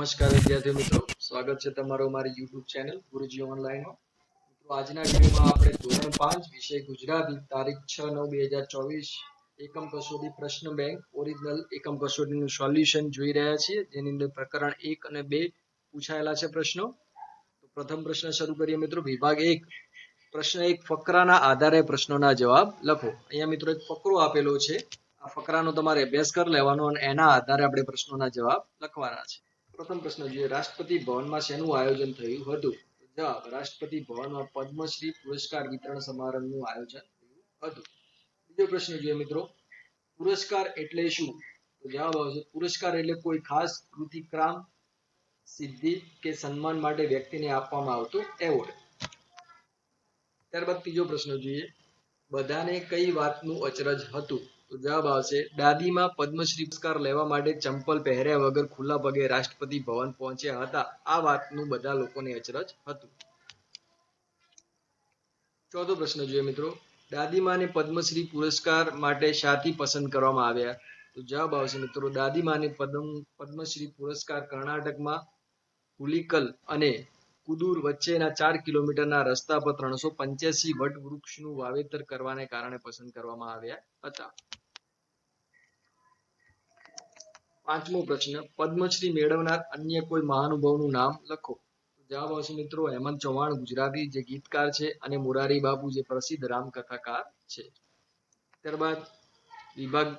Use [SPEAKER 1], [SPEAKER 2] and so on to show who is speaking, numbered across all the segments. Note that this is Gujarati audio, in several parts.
[SPEAKER 1] નમસ્કાર વિદ્યાર્થી મિત્રો, સ્વાગત છે તમારું મારી YouTube ચેનલ ગુરુજી ઓનલાઈન માં. મિત્રો આજના વિડિયોમાં આપણે ધોરણ 5 વિષય ગુજરાતી તારીખ 6/9/2024 એકમ કસોટી પ્રશ્ન બેંક ઓરિજિનલ એકમ કસોટીનું સોલ્યુશન જોઈ રહ્યા છીએ, જેની અંદર પ્રકરણ 1 અને 2 પૂછાયેલા છે પ્રશ્નો. તો પ્રથમ પ્રશ્ન શરૂ કરીએ મિત્રો. વિભાગ 1 પ્રશ્ન 1 ફકરાના આધારે પ્રશ્નોના જવાબ લખો. અહીંયા મિત્રો એક ફકરો આપેલો છે. આ ફકરાનો તમારે અભ્યાસ કરી લેવાનો અને એના આધારે આપણે પ્રશ્નોના જવાબ લખવાના છે. પ્રથમ પ્રશ્ન જોઈએ, રાષ્ટ્રપતિ ભવનમાં શેનું આયોજન થયું હતું? જવાબ, રાષ્ટ્રપતિ ભવનમાં પદ્મશ્રી પુરસ્કાર વિતરણ સમારંભનું આયોજન થયું હતું. બીજો પ્રશ્ન જોઈએ મિત્રો, પુરસ્કાર એટલે શું? તો જવાબ આવશે, પુરસ્કાર એટલે કોઈ ખાસ કૃતિકામ, સિદ્ધિ કે સન્માન માટે વ્યક્તિને આપવામાં આવતો એવોર્ડ. ત્યારબાદ ત્રીજો પ્રશ્ન જોઈએ, બધાને કઈ વાતનું અચરજ હતું? તો જવાબ આવશે, દાદીમાં પદ્મશ્રી પુરસ્કાર લેવા માટે ચંપલ પહેર્યા વગર ખુલ્લા પગે રાષ્ટ્રપતિ ભવન પહોંચ્યા હતા. આ વાતનું બધા લોકોને અચરજ હતું. ચોથો પ્રશ્ન જોઈએ મિત્રો, દાદીમાને પદ્મશ્રી પુરસ્કાર માટે શાથી પસંદ કરવામાં આવ્યા? તો જવાબ આવશે મિત્રો, દાદીમાને પદ્મશ્રી પુરસ્કાર કર્ણાટકમાં હુલીકલ અને કુદુર વચ્ચેના 4 કિલોમીટરના રસ્તા પર 385 વટ વૃક્ષનું વાવેતર કરવાને કારણે પસંદ કરવામાં આવ્યા હતા. પાંચમો પ્રશ્ન, પદ્મશ્રી મેળવનાર અન્ય કોઈ મહાનુભાવનું નામ લખો. જવાબ આવશે મિત્રો, હેમંત ચૌહાણ ગુજરાતી જે ગીતકાર છે, અને મોરારી બાપુ જે પ્રસિદ્ધ રામકથાકાર છે. ત્યારબાદ વિભાગ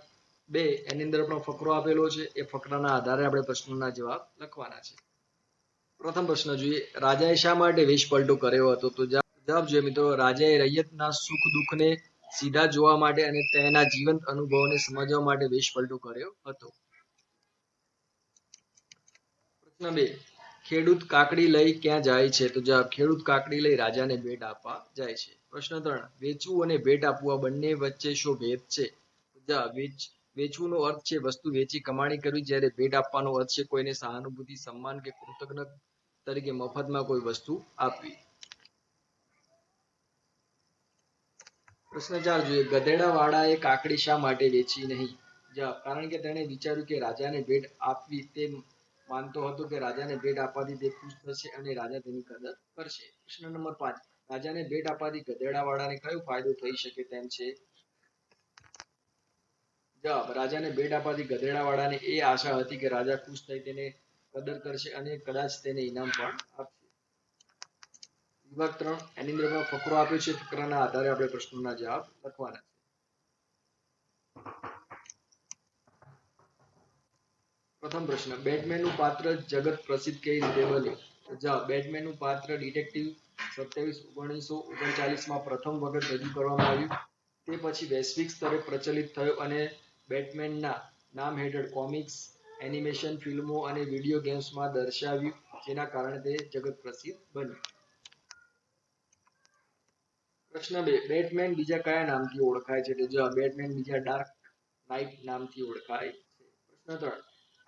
[SPEAKER 1] 2 એની અંદર પણ ફકરો આપેલો છે. એ ફકરાના આધારે આપણે પ્રશ્નોના જવાબ લખવાના છે. પ્રથમ પ્રશ્ન જોઈએ, રાજાએ શા માટે વેશ પલટો કર્યો હતો? તો જવાબ જોઈએ મિત્રો, રાજાએ રૈયતના સુખ દુઃખને સીધા જોવા માટે અને તેના જીવંત અનુભવોને સમજવા માટે વેશ પલટો કર્યો હતો. પ્રશ્ન 2, ખેડૂત કાકડી લઈ ક્યાં જાય છે? તો જવાબ, ખેડૂત કાકડી લઈ રાજાને ભેટ આપવા જાય છે. પ્રશ્ન 3, વેચવું અને ભેટ આપવું બંને વચ્ચે શો ભેદ છે? તો જવાબ, વેચવુંનો અર્થ છે વસ્તુ વેચી કમાણી કરવી, જ્યારે ભેટ આપવાનો અર્થ છે કોઈને સહાનુભૂતિ, સન્માન કે કૃતજ્ઞ તરીકે મફતમાં કોઈ વસ્તુ આપવી. પ્રશ્ન 4 જોઈએ, ગધેડાવાળાએ કાકડી શા માટે વેચી નહીં? જવાબ, કારણ કે તેણે વિચાર્યું કે રાજાને ભેટ આપવી, તે માનતો હતો કે રાજાને ભેટ આપવાથી તે ખુશ થશે અને રાજા તેની કદર કરશે. પ્રશ્ન નંબર 5, રાજાને ભેટ આપવાથી ગધેડાવાળાને કયો ફાયદો થઈ શકે તેમ છે? જવાબ, રાજાને ભેટ આપવાથી ગધેડાવાળાને એ આશા હતી કે રાજા ખુશ થઈ તેને કદર કરશે અને કદાચ તેને ઇનામ પણ આપશે. વિભાગ 3 એની અંદર પણ ફકરો આપ્યો છે. ફકરાના આધારે આપણે પ્રશ્નોના જવાબ લખવાના છે. પ્રથમ પ્રશ્ન, બેટમેનનું પાત્ર જગત પ્રસિદ્ધ કઈ રીતે બન્યું? જવાબ, બેટમેનનું પાત્ર ડિટેક્ટિવ 27/1939 પ્રથમ વખત રજૂ કરવામાં આવ્યું. તે પછી વૈશ્વિક સ્તરે પ્રચલિત થયો અને બેટમેનના નામ હેઠળ કોમિક્સ, એનિમેશન ફિલ્મો અને વિડીયો ગેમ્સમાં દર્શાવ્યું, જેના કારણે તે જગત પ્રસિદ્ધ બન્યું. પ્રશ્ન 2, બેટમેન બીજા કયા નામથી ઓળખાય છે? તો જવાબ, બેટમેન બીજા ડાર્ક નાઇટ નામથી ઓળખાય છે. પ્રશ્ન 3,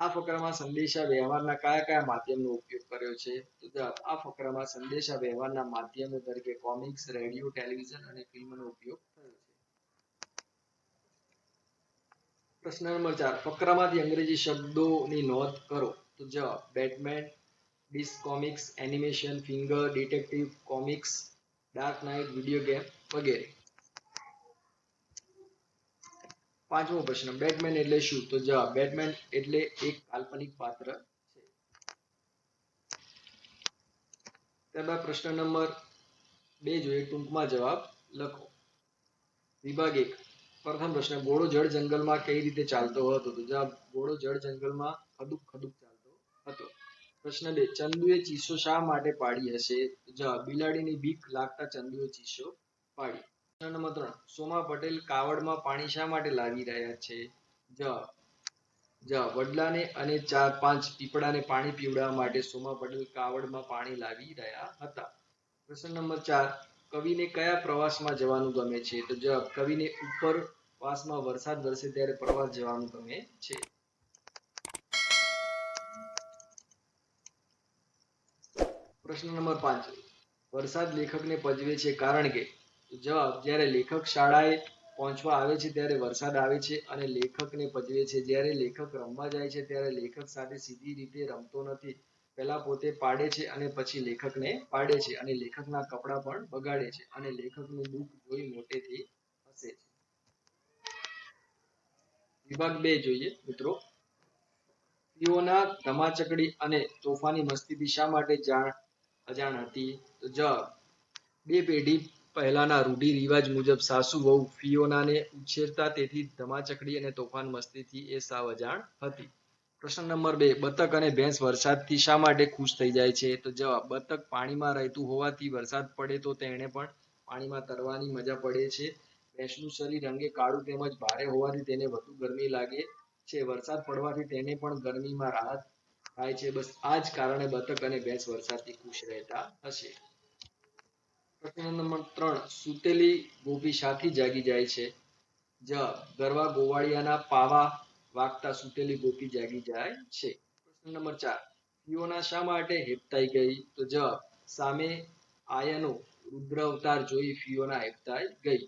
[SPEAKER 1] આ ફકરામાં સંદેશા વ્યવહારના કયા કયા માધ્યમનો ઉપયોગ કર્યો છે? તો જવાબ, આ ફકરામાં સંદેશા વ્યવહારના માધ્યમો તરીકે કોમિક્સ, રેડિયો, ટેલિવિઝન અને ફિલ્મનો ઉપયોગ થયો છે. પ્રશ્ન નંબર 4, ફકરામાંથી અંગ્રેજી શબ્દોની નોંધ કરો. તો જવાબ, Batman, DC comics, animation, finger, detective, comics, dark knight, video game વગેરે. પાંચમો પ્રશ્ન, બેટમેન એટલે શું? તો જવાબ, બેટમેન એટલે એક કાલ્પનિક પાત્ર છે. ત્યારબાદ પ્રશ્ન નંબર 2 જોઈએ, ટૂંકમાં જવાબ લખો. વિભાગ 1 પ્રથમ પ્રશ્ન, ઘોડો જળ જંગલમાં કઈ રીતે ચાલતો હતો? તો જવાબ, ઘોડો જળ જંગલમાં ખદુક ખદુક ચાલતો હતો. પ્રશ્ન 2, ચંદુએ ચીસો શા માટે પાડી હશે? તો જવાબ, બિલાડીની બીક લાગતા ચંદુએ ચીસો પાડી. પ્રશ્ન નંબર 3, સોમા પટેલ કાવડમાં પાણી શા માટે લાવી રહ્યા છે? જવાબ, વડલાને અને 4-5 પીપળાને પાણી પીવડાવવા માટે સોમા પટેલ કાવડમાં પાણી લાવી રહ્યા હતા. પ્રશ્ન નંબર 4, કવિને કયા પ્રવાસમાં જવાનું ગમે છે? તો જવાબ, કવિને ઉપરવાસમાં વરસાદ વરસે ત્યારે પ્રવાસ જવાનું ગમે છે. પ્રશ્ન નંબર 5, વરસાદ લેખકને પજવે છે કારણ કે? તો જવાબ, જ્યારે લેખક શાળાએ પહોંચવા આવે છે ત્યારે વરસાદ આવે છે અને લેખકને પજવે છે. જ્યારે લેખક રમવા જાય છે ત્યારે લેખક સાથે સીધી રીતે રમતો નથી, પહેલા પોતે પાડે છે અને પછી લેખકને પાડે છે અને લેખકના કપડાં પણ બગાડે છે અને લેખકનું દુઃખ જોઈ મોટેથી હસે છે. વિભાગ 2 જોઈએ મિત્રો. ફિયોના ધમાચકડી અને તોફાની મસ્તીથી શા માટે અજાણ હતી? તો જવાબ, 2 પેઢી પહેલાના રૂઢિ રિવાજ મુજબ સાસુ વહુ ફિયોનાને ઉછેરતા, તેથી ધમાચકડી અને તોફાન મસ્તીથી એ સાવ અજાણ હતી. પ્રશ્ન નંબર 2, બતક અને ભેંસ વરસાદથી શા માટે ખુશ થઈ જાય છે? તો જવાબ, બતક પાણીમાં રહેતું હોવાથી વરસાદ પડે તો તેને પણ પાણીમાં તરવાની મજા પડે છે. ભેંસનું શરીર રંગે કાળું તેમજ ભારે હોવાથી તેને વધુ ગરમી લાગે છે. વરસાદ પડવાથી તેને પણ ગરમીમાં રાહત થાય છે. બસ આ જ કારણે બતક અને ભેંસ વરસાદથી ખુશ રહેતા હશે. પ્રશ્ન નંબર 3, સૂતેલી ગોપી શાથી જાગી જાય છે? જવાબ, ગરવા ગોવાળિયાના પાવા વાગતા સૂતેલી ગોપી જાગી જાય છે. પ્રશ્ન નંબર 4, ફિયોના શા માટે હેબતાઈ ગઈ? તો જવાબ, સામે આયનો રુદ્ર અવતાર જોઈ ફિયોના હેબતાઈ ગઈ.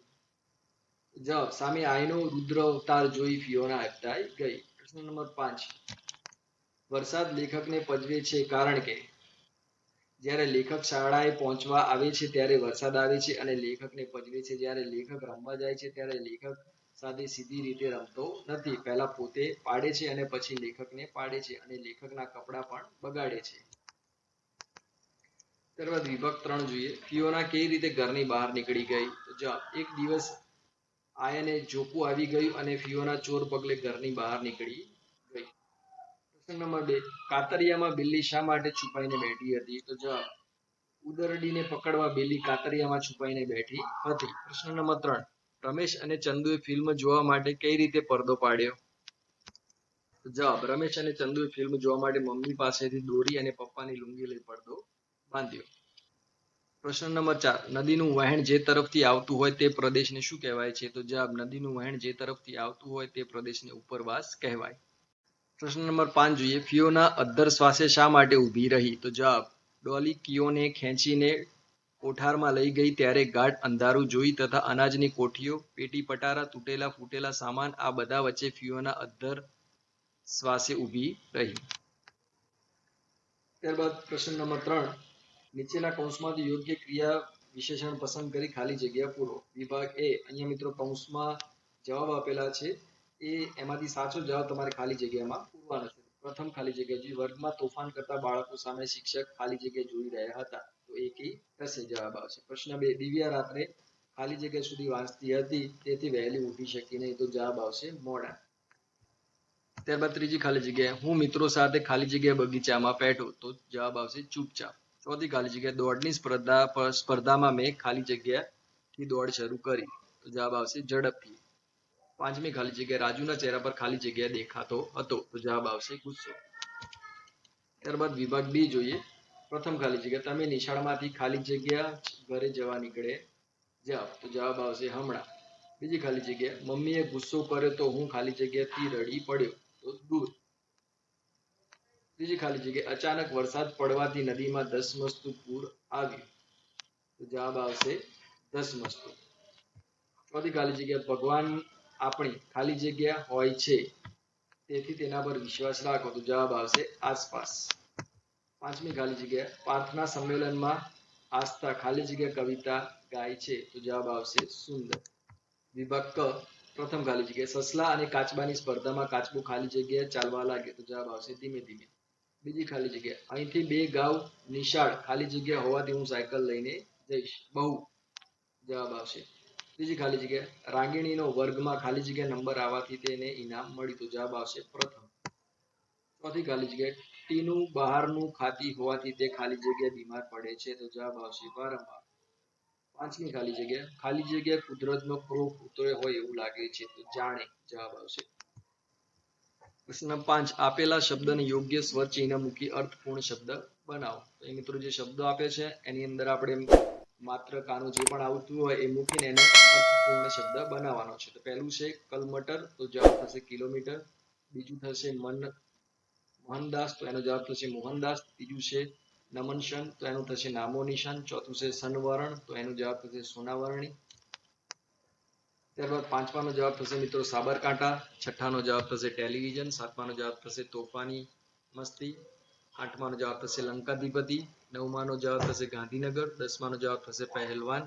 [SPEAKER 1] જવાબ, સામે આયનો રુદ્ર અવતાર જોઈ ફિયોના હેબતાઈ ગઈ. પ્રશ્ન નંબર 5, વરસાદ લેખકને પજવે છે કારણ કે જ્યારે લેખક શાળાએ પહોંચવા આવે છે ત્યારે વરસાદ આવે છે અને લેખકને પજવે છે. જ્યારે લેખક રમવા જાય છે ત્યારે લેખક સાથે સીધી રીતે રમતો નથી. પહેલા પોતે પાડે છે અને પછી લેખકને પાડે છે અને લેખકના કપડાં પણ બગાડે છે. ત્યારબાદ વિભાગ 3 જોઈએ. ફિયોના કેવી રીતે ઘરની બહાર નીકળી ગઈ? તો જવાબ, એક દિવસ આયને જોકું આવી ગયું અને ફિયોના ચોર પગલે ઘરની બહાર નીકળી ગઈ. પ્રશ્ન નંબર 2, કાતરિયામાં બિલ્લી શા માટે છુપાઈને બેઠી હતી? તો જવાબ, ઉદરડીને પકડવા બિલ્લી કાતરિયામાં છુપાઈને બેઠી હતી. પ્રશ્ન નંબર 3, રમેશ અને ચંદુએ ફિલ્મ જોવા માટે કઈ રીતે પડદો પાડ્યો? તો જવાબ, રમેશ અને ચંદુએ ફિલ્મ જોવા માટે મમ્મી પાસેથી દોરી અને પપ્પાની લુંગી લઈ પડદો બાંધ્યો. પ્રશ્ન નંબર 4, નદીનું વહેણ જે તરફથી આવતું હોય તે પ્રદેશને શું કહેવાય છે? તો જવાબ, નદીનું વહેણ જે તરફથી આવતું હોય તે પ્રદેશને ઉપરવાસ કહેવાય. પ્રશ્ન નંબર 5 જોઈએ. ફિયોના અદ્ધર શ્વાસે શા માટે ઊભી રહી? તો જવાબ, ડોલી કિયોને ખેંચીને કોઠારમાં લઈ ગઈ ત્યારે ગાઢ અંધારું જોઈ તથા અનાજની કોઠીઓ, પેટી પટારા, તૂટેલા ફૂટેલા સામાન આ બધા વચ્ચે ફિયોના અદ્ધર શ્વાસે ઊભી રહી. ત્યારબાદ પ્રશ્ન નંબર 3, નીચેના કૌંસમાંથી યોગ્ય ક્રિયા વિશેષણ પસંદ કરી ખાલી જગ્યા પૂરો. વિભાગ A, અહીંયા મિત્રો કૌંસમાં જવાબ આપેલા છે એ એમાંથી સાચો જવાબ તમારે ખાલી જગ્યામાં પૂરવાનો છે. પ્રથમ ખાલી જગ્યા જોઈએ. વર્ગમાં તોફાન કરતા બાળકો સામે શિક્ષક ખાલી જગ્યા જોઈ રહ્યા હતા. તો એકી થશે જવાબ આવશે. પ્રશ્ન 2, દિવ્યા રાત્રે ખાલી જગ્યા સુધી વાંચતી હતી તેથી વહેલી ઉઠી શકી નહીં. તો જવાબ આવશે મોડા. ત્યારબાદ ત્રીજી ખાલી જગ્યા, હું મિત્રો સાથે ખાલી જગ્યા બગીચામાં બેઠો. તો જવાબ આવશે ચૂપચાપ. ચોથી ખાલી જગ્યા, દોડની સ્પર્ધામાં મેં ખાલી જગ્યાથી દોડ શરૂ કરી. તો જવાબ આવશે ઝડપથી. પાંચમી ખાલી જગ્યા, રાજુના ચહેરા પર ખાલી જગ્યા દેખાતો હતો. તો જવાબ આવશે ગુસ્સો. ત્યારબાદ વિભાગ B જોઈએ. પ્રથમ ખાલી જગ્યા, તમે નિશાળમાંથી ખાલી જગ્યા ઘરે જવા નીકળે જાવ. તો જવાબ આવશે હમણાં. બીજી ખાલી જગ્યા, મમ્મીએ ગુસ્સો કર્યો તો હું ખાલી જગ્યાથી રડી પડ્યો. તો દૂર. ત્રીજી ખાલી જગ્યા, અચાનક વરસાદ પડવાથી નદીમાં ધસમસતું પૂર આવ્યું. તો જવાબ આવશે ધસમસતું. ચોથી ખાલી જગ્યા, ભગવાન આપણી ખાલી જગ્યા હોય છે તેથી તેના પર વિશ્વાસ રાખો. તો જવાબ આવશે આસપાસ. પાંચમી ખાલી જગ્યા, પ્રાર્થના સંમેલનમાં આસ્થા ખાલી જગ્યા કવિતા ગાય છે. તો જવાબ આવશે સુંદર. વિભાગ ક, પ્રથમ ખાલી જગ્યા, સસલા અને કાચબાની સ્પર્ધામાં કાચબો ખાલી જગ્યા ચાલવા લાગ્યો. તો જવાબ આવશે ધીમે ધીમે. બીજી ખાલી જગ્યા, અહીંથી 2 ગાઉ નિશાળ ખાલી જગ્યા હોવાથી હું સાયકલ લઈને જઈશ. બહુ. જવાબ આવશે. ત્રીજી ખાલી જગ્યા, રાગીણીનો વર્ગમાં ખાલી જગ્યા નંબર આવવાથી તેને ઇનામ મળ્યું. તો જવાબ આવશે પ્રથમ. ચોથી ખાલી જગ્યા, ટીનું બહારનું ખાતી હોવાથી તે ખાલી જગ્યા બીમાર પડે છે. તો જવાબ આવશે વારંવાર. પાંચમી ખાલી જગ્યા કુદરતનો પ્રૂફ ઉતરે હોય એવું લાગે છે. તો જાણે. જવાબ આવશે. પ્રશ્ન 5, આપેલા શબ્દને યોગ્ય સ્વર ચિહ્ન મૂકી અર્થપૂર્ણ શબ્દ બનાવો. તો એ મિત્રો જે શબ્દો આપે છે એની અંદર આપણે માત્ર કાનું જે પણ આવતું હોય એ મૂકીને એને અર્થપૂર્ણ શબ્દ બનાવવાનો છે. તો પહેલું છે કલમટર. તો જવાબ થશે કિલોમીટર. બીજું થશે મોહનદાસ. તો એનો જવાબ થશે મોહનદાસ. ત્રીજું છે નમનશન. તો એનું થશે નામો નિશાન. ચોથું છે સનવર્ણ. તો એનો જવાબ થશે સોનાવરણી. ત્યારબાદ પાંચમાનો જવાબ થશે મિત્રો સાબરકાંઠા. છઠ્ઠાનો જવાબ થશે ટેલિવિઝન. સાતમાનો જવાબ થશે તોફાની મસ્તી. આઠમાનો જવાબ થશે લંકાધિપતિ, નવમાનો જવાબ થશે ગાંધીનગર, દસમાનો જવાબ થશે પહેલવાન,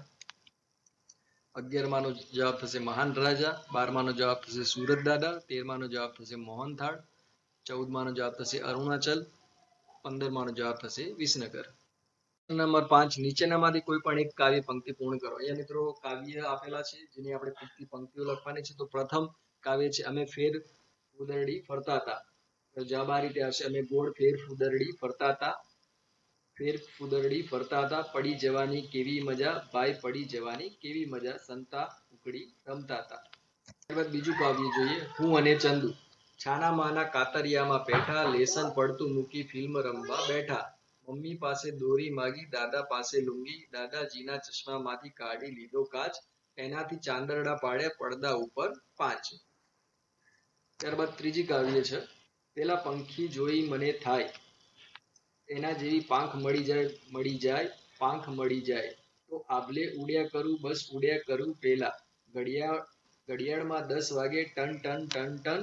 [SPEAKER 1] 11માનો જવાબ થશે મહાન રાજા, 12માનો જવાબ થશે સુરત દાદા, 13માનો જવાબ થશે મોહનથાળ, 14માનો જવાબ થશે અરુણાચલ, 15માનો જવાબ થશે વિસનગર. નંબર 5, નીચેનામાંથી કોઈ પણ એક કાવ્ય પંક્તિ પૂર્ણ કરો. અહીંયા મિત્રો કાવ્ય આપેલા છે જેની આપણે પૂરતી પંક્તિઓ લખવાની છે. તો પ્રથમ કાવ્ય છે અમે ફેર ફૂદરડી ફરતા હતા. તો જવાબ આ રીતે આવશે અમે ગોળ ફેર ફૂદરડી ફરતા હતા. ફેર ફૂદરડી ફરતા હતા, પડી જવાની કેવી મજા, ભાઈ પડી જવાની કેવી મજા, સંતા ઉકડી રમતા હતા. ત્યારબાદ બીજું કાવ્ય જોઈએ, હું અને ચંદુ. છાના માના કાતરિયામાં પેઠા, લેસન પડતું મૂકી ફિલ્મ રમવા બેઠા. મમ્મી પાસે દોરી માગી, દાદા પાસે લુંગી, દાદાજીના ચશ્મામાંથી કાઢી લીધો કાચ, એનાથી ચાંદરડા પાડ્યા પડદા ઉપર 5. ત્યારબાદ ત્રીજી કાવ્ય છે, પેલા પંખી જોઈ મને થાય, એના જેવી પાંખ મળી જાય, પાંખ મળી જાય, તો આભલે ઉડ્યા કરું, બસ ઉડ્યા કરું પેલા, ઘડિયાળમાં 10 વાગે ટન ટન ટન ટન,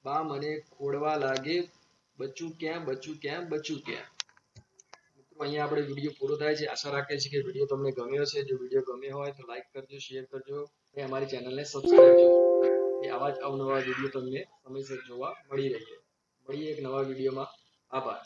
[SPEAKER 1] બા મને ખોડવા લાગે, બચું ક્યાં બચું ક્યાં બચું ક્યાં. મિત્રો અહીંયા આપણે વિડીયો પૂરો થાય છે. આશા રાખીએ છીએ કે વિડીયો તમને ગમ્યો છે. જો વિડીયો ગમ્યો હોય તો લાઈક કરજો, શેર કરજો અને અમારી ચેનલને સબસ્ક્રાઇબ કરજો. આવા જ અવનવા વિડીયો તમને સમયસર જોવા મળી રહે. મળીએ એક નવા વિડીયોમાં. આભાર.